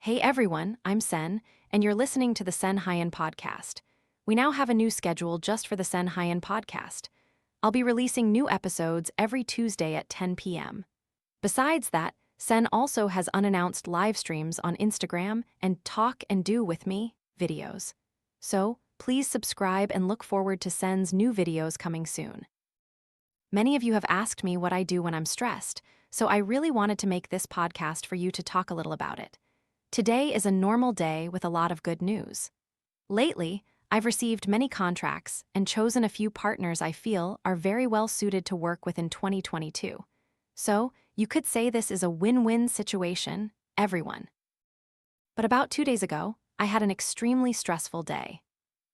Hey everyone, I'm Sen, and you're listening to the Senhuyen podcast. We now have a new schedule just for the Senhuyen podcast. I'll be releasing new episodes every Tuesday at 10 p.m. Besides that, Sen also has unannounced live streams on Instagram and Talk and Do With Me videos. So, please subscribe and look forward to Sen's new videos coming soon. Many of you have asked me what I do when I'm stressed, so I really wanted to make this podcast for you to talk a little about it. Today is a normal day with a lot of good news. Lately, I've received many contracts and chosen a few partners I feel are very well suited to work with in 2022. So, you could say this is a win-win situation, everyone. But about 2 days ago, I had an extremely stressful day.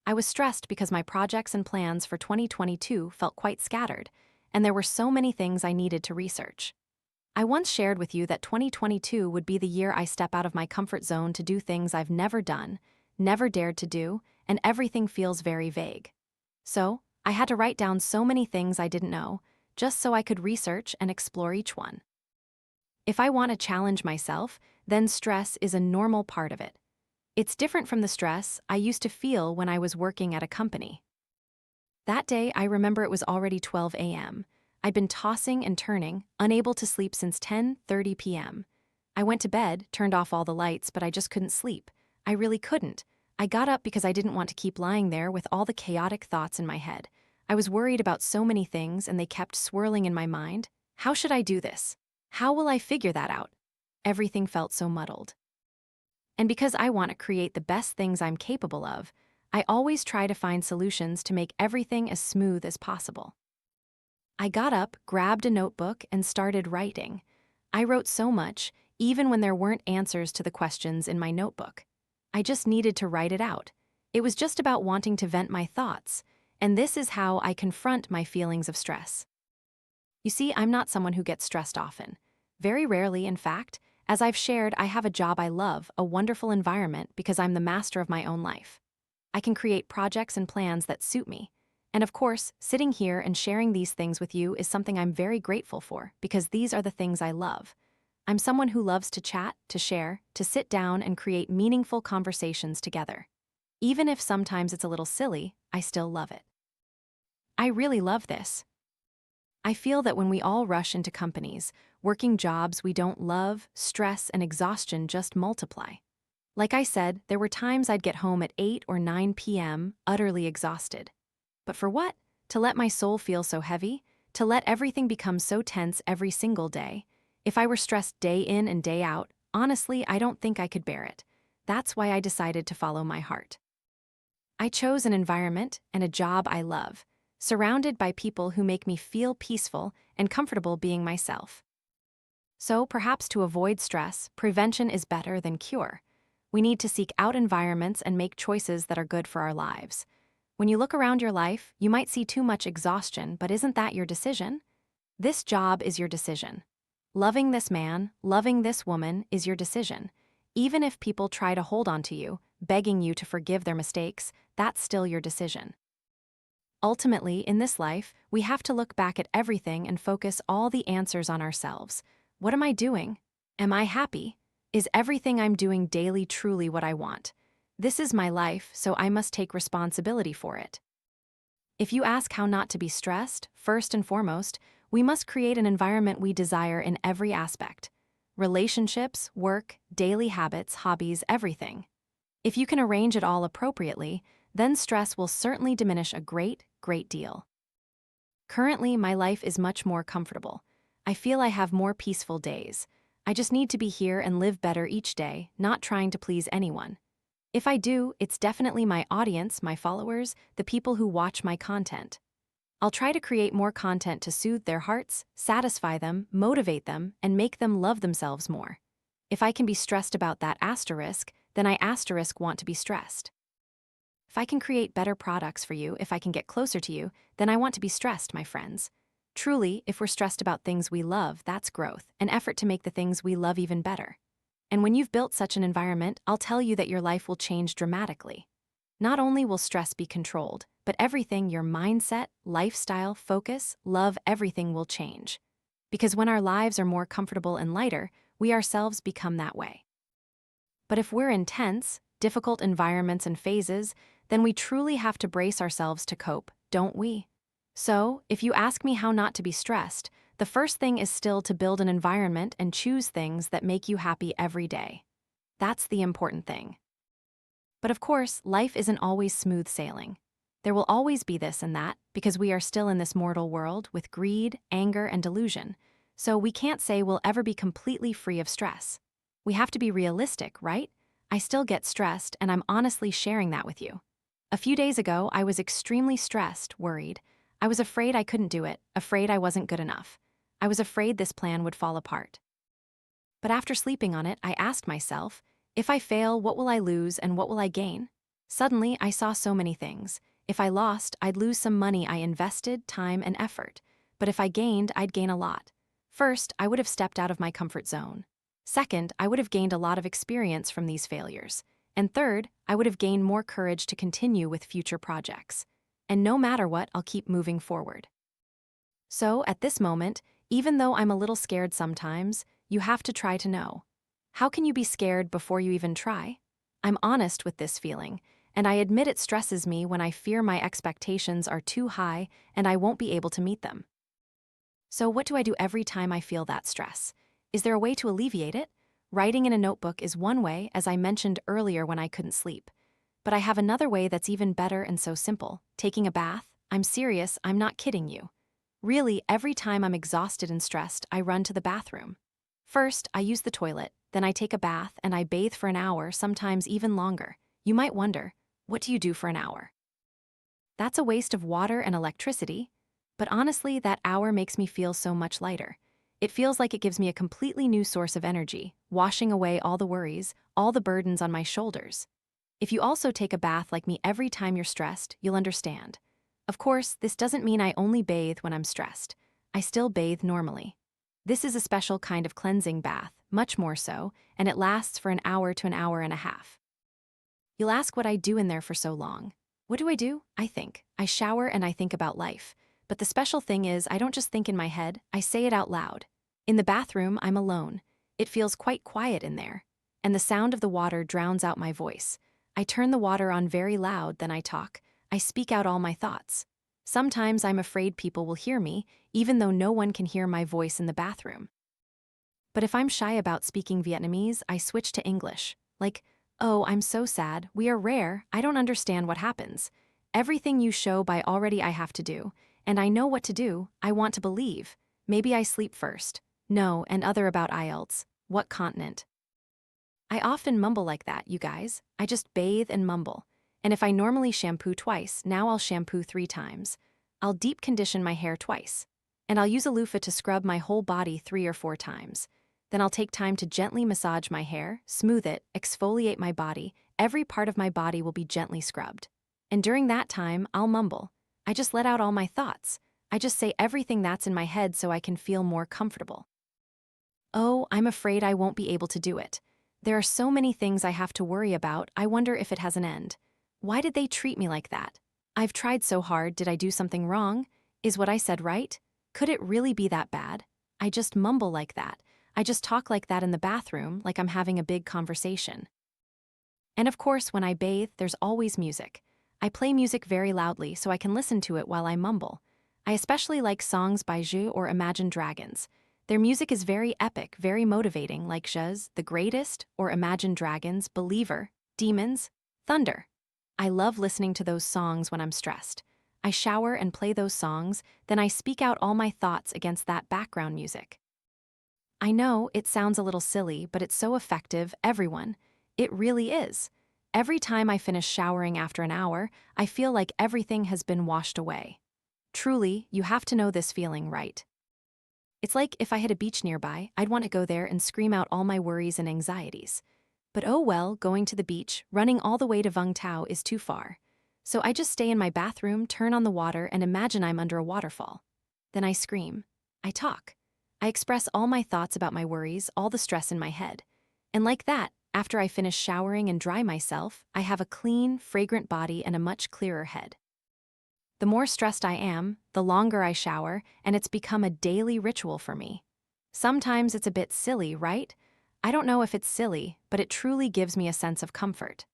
I was stressed because my projects and plans for 2022 felt quite scattered, and there were so many things I needed to research. I once shared with you that 2022 would be the year I step out of my comfort zone to do things I've never done, never dared to do, and everything feels very vague. So, I had to write down so many things I didn't know, just so I could research and explore each one. If I want to challenge myself, then stress is a normal part of it. It's different from the stress I used to feel when I was working at a company. That day, I remember it was already 12 a.m. I'd been tossing and turning, unable to sleep since 10:30 p.m. I went to bed, turned off all the lights, but I just couldn't sleep. I really couldn't. I got up because I didn't want to keep lying there with all the chaotic thoughts in my head. I was worried about so many things and they kept swirling in my mind. How should I do this? How will I figure that out? Everything felt so muddled. And because I want to create the best things I'm capable of, I always try to find solutions to make everything as smooth as possible. I got up, grabbed a notebook, and started writing. I wrote so much, even when there weren't answers to the questions in my notebook. I just needed to write it out. It was just about wanting to vent my thoughts, and this is how I confront my feelings of stress. You see, I'm not someone who gets stressed often. Very rarely, in fact. As I've shared, I have a job I love, a wonderful environment because I'm the master of my own life. I can create projects and plans that suit me. And of course, sitting here and sharing these things with you is something I'm very grateful for because these are the things I love. I'm someone who loves to chat, to share, to sit down and create meaningful conversations together. Even if sometimes it's a little silly, I still love it. I really love this. I feel that when we all rush into companies, working jobs we don't love, stress and exhaustion just multiply. Like I said, there were times I'd get home at 8 or 9 p.m., utterly exhausted. But for what? To let my soul feel so heavy? To let everything become so tense every single day? If I were stressed day in and day out, honestly, I don't think I could bear it. That's why I decided to follow my heart. I chose an environment and a job I love, surrounded by people who make me feel peaceful and comfortable being myself. So perhaps to avoid stress, prevention is better than cure. We need to seek out environments and make choices that are good for our lives. When you look around your life, you might see too much exhaustion, but isn't that your decision? This job is your decision. Loving this man, loving this woman is your decision. Even if people try to hold on to you, begging you to forgive their mistakes, that's still your decision. Ultimately, in this life, we have to look back at everything and focus all the answers on ourselves. What am I doing? Am I happy? Is everything I'm doing daily truly what I want? This is my life, so I must take responsibility for it. If you ask how not to be stressed, first and foremost, we must create an environment we desire in every aspect. Relationships, work, daily habits, hobbies, everything. If you can arrange it all appropriately, then stress will certainly diminish a great deal. Currently, my life is much more comfortable. I feel I have more peaceful days. I just need to be here and live better each day, not trying to please anyone. If I do, it's definitely my audience, my followers, the people who watch my content. I'll try to create more content to soothe their hearts, satisfy them, motivate them, and make them love themselves more. If I can be stressed about that asterisk, then I asterisk want to be stressed. If I can create better products for you, if I can get closer to you, then I want to be stressed, my friends. Truly, if we're stressed about things we love, that's growth, an effort to make the things we love even better. And when you've built such an environment, I'll tell you that your life will change dramatically. Not only will stress be controlled, but everything, your mindset, lifestyle, focus, love, everything will change. Because when our lives are more comfortable and lighter, we ourselves become that way. But if we're in tense, difficult environments and phases, then we truly have to brace ourselves to cope, don't we? So, if you ask me how not to be stressed, the first thing is still to build an environment and choose things that make you happy every day. That's the important thing. But of course, life isn't always smooth sailing. There will always be this and that, because we are still in this mortal world with greed, anger, and delusion. So we can't say we'll ever be completely free of stress. We have to be realistic, right? I still get stressed, and I'm honestly sharing that with you. A few days ago, I was extremely stressed, worried. I was afraid I couldn't do it, afraid I wasn't good enough. I was afraid this plan would fall apart. But after sleeping on it, I asked myself, if I fail, what will I lose and what will I gain? Suddenly, I saw so many things. If I lost, I'd lose some money I invested, time, and effort. But if I gained, I'd gain a lot. First, I would have stepped out of my comfort zone. Second, I would have gained a lot of experience from these failures. And third, I would have gained more courage to continue with future projects. And no matter what, I'll keep moving forward. So, at this moment, even though I'm a little scared sometimes, you have to try to know. How can you be scared before you even try? I'm honest with this feeling, and I admit it stresses me when I fear my expectations are too high and I won't be able to meet them. So what do I do every time I feel that stress? Is there a way to alleviate it? Writing in a notebook is one way, as I mentioned earlier when I couldn't sleep. But I have another way that's even better and so simple. Taking a bath. I'm serious, I'm not kidding you. Really, every time I'm exhausted and stressed, I run to the bathroom. First, I use the toilet, then I take a bath and I bathe for an hour, sometimes even longer. You might wonder, what do you do for an hour? That's a waste of water and electricity. But honestly, that hour makes me feel so much lighter. It feels like it gives me a completely new source of energy, washing away all the worries, all the burdens on my shoulders. If you also take a bath like me every time you're stressed, you'll understand. Of course, this doesn't mean I only bathe when I'm stressed. I still bathe normally. This is a special kind of cleansing bath, much more so, and it lasts for an hour to an hour and a half. You'll ask what I do in there for so long. What do? I think. I shower and I think about life. But the special thing is, I don't just think in my head, I say it out loud. In the bathroom, I'm alone. It feels quite quiet in there. And the sound of the water drowns out my voice. I turn the water on very loud, then I talk. I speak out all my thoughts. Sometimes I'm afraid people will hear me, even though no one can hear my voice in the bathroom. But if I'm shy about speaking Vietnamese, I switch to English. Like, oh, I'm so sad, we are rare, I don't understand what happens. Everything you show by already I have to do. And I know what to do, I want to believe. Maybe I sleep first. No, and other about IELTS. What continent? I often mumble like that, you guys. I just bathe and mumble. And if I normally shampoo twice, now I'll shampoo 3 times. I'll deep condition my hair twice. And I'll use a loofah to scrub my whole body 3 or 4 times. Then I'll take time to gently massage my hair, smooth it, exfoliate my body. Every part of my body will be gently scrubbed. And during that time, I'll mumble. I just let out all my thoughts. I just say everything that's in my head so I can feel more comfortable. Oh, I'm afraid I won't be able to do it. There are so many things I have to worry about, I wonder if it has an end. Why did they treat me like that? I've tried so hard, did I do something wrong? Is what I said right? Could it really be that bad? I just mumble like that. I just talk like that in the bathroom, like I'm having a big conversation. And of course, when I bathe, there's always music. I play music very loudly so I can listen to it while I mumble. I especially like songs by Zhu or Imagine Dragons. Their music is very epic, very motivating, like Zhu's The Greatest or Imagine Dragons, Believer, Demons, Thunder. I love listening to those songs when I'm stressed. I shower and play those songs, then I speak out all my thoughts against that background music. I know it sounds a little silly, but it's so effective, everyone. It really is. Every time I finish showering after an hour, I feel like everything has been washed away. Truly, you have to know this feeling, right? It's like if I had a beach nearby, I'd want to go there and scream out all my worries and anxieties. But oh well, going to the beach, running all the way to Vung Tau is too far. So I just stay in my bathroom, turn on the water, and imagine I'm under a waterfall. Then I scream. I talk. I express all my thoughts about my worries, all the stress in my head. And like that, after I finish showering and dry myself, I have a clean, fragrant body and a much clearer head. The more stressed I am, the longer I shower, and it's become a daily ritual for me. Sometimes it's a bit silly, right? I don't know if it's silly, but it truly gives me a sense of comfort.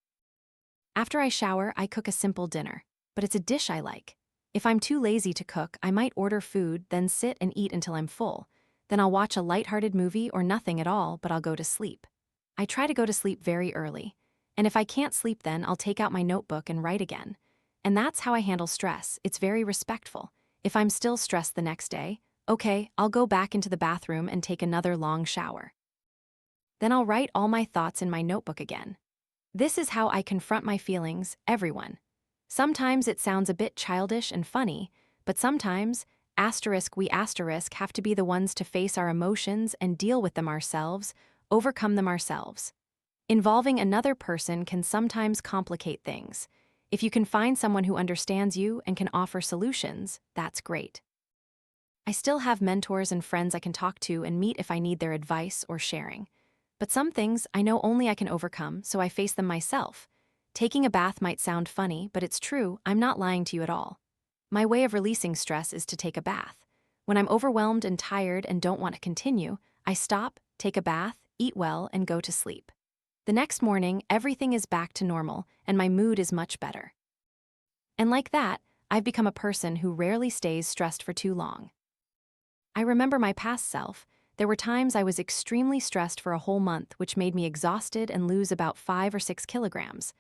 After I shower, I cook a simple dinner, but it's a dish I like. If I'm too lazy to cook, I might order food, then sit and eat until I'm full. Then I'll watch a lighthearted movie or nothing at all, but I'll go to sleep. I try to go to sleep very early. And if I can't sleep then, I'll take out my notebook and write again. And that's how I handle stress. It's very respectful. If I'm still stressed the next day, okay, I'll go back into the bathroom and take another long shower. Then I'll write all my thoughts in my notebook again. This is how I confront my feelings, everyone. Sometimes it sounds a bit childish and funny, but sometimes, we have to be the ones to face our emotions and deal with them ourselves, overcome them ourselves. Involving another person can sometimes complicate things. If you can find someone who understands you and can offer solutions, that's great. I still have mentors and friends I can talk to and meet if I need their advice or sharing. But some things I know only I can overcome, so I face them myself. Taking a bath might sound funny, but it's true, I'm not lying to you at all. My way of releasing stress is to take a bath. When I'm overwhelmed and tired and don't want to continue, I stop, take a bath, eat well, and go to sleep. The next morning, everything is back to normal, and my mood is much better. And like that, I've become a person who rarely stays stressed for too long. I remember my past self. There were times I was extremely stressed for a whole month, which made me exhausted and lose about 5 or 6 kilograms.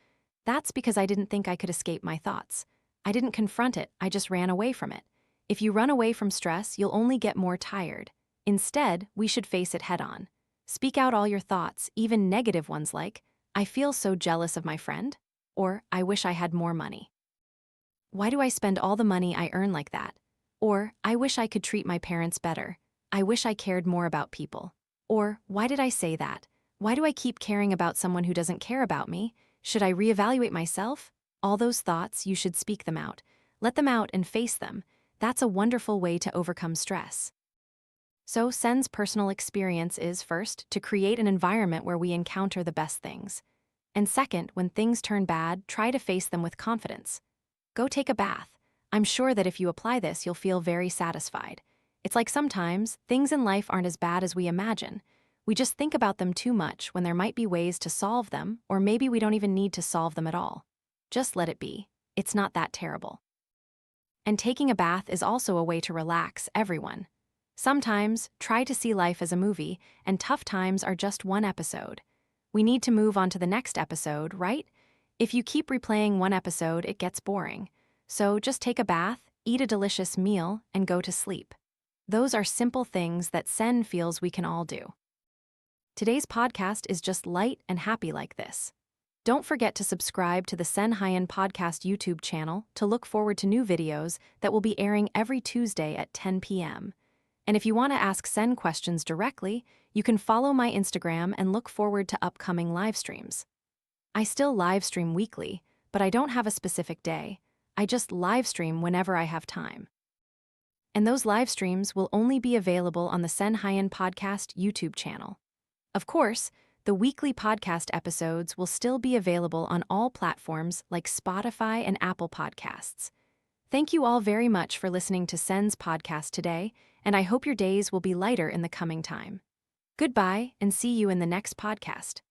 That's because I didn't think I could escape my thoughts. I didn't confront it, I just ran away from it. If you run away from stress, you'll only get more tired. Instead, we should face it head on. Speak out all your thoughts, even negative ones like, I feel so jealous of my friend, or I wish I had more money. Why do I spend all the money I earn like that? Or, I wish I could treat my parents better. I wish I cared more about people. Or, why did I say that? Why do I keep caring about someone who doesn't care about me? Should I reevaluate myself? All those thoughts, you should speak them out. Let them out and face them. That's a wonderful way to overcome stress. So, Sen's personal experience is, first, to create an environment where we encounter the best things. And second, when things turn bad, try to face them with confidence. Go take a bath. I'm sure that if you apply this, you'll feel very satisfied. It's like sometimes, things in life aren't as bad as we imagine. We just think about them too much when there might be ways to solve them, or maybe we don't even need to solve them at all. Just let it be. It's not that terrible. And taking a bath is also a way to relax, everyone. Sometimes, try to see life as a movie, and tough times are just one episode. We need to move on to the next episode, right? If you keep replaying one episode, it gets boring. So just take a bath, eat a delicious meal, and go to sleep. Those are simple things that Sen feels we can all do. Today's podcast is just light and happy like this. Don't forget to subscribe to the Senhuyen podcast YouTube channel to look forward to new videos that will be airing every Tuesday at 10 p.m. And if you want to ask Sen questions directly, you can follow my Instagram and look forward to upcoming live streams. I still live stream weekly, but I don't have a specific day. I just live stream whenever I have time. And those live streams will only be available on the Senhuyen podcast YouTube channel. Of course, the weekly podcast episodes will still be available on all platforms like Spotify and Apple Podcasts. Thank you all very much for listening to Sen's podcast today, and I hope your days will be lighter in the coming time. Goodbye, and see you in the next podcast.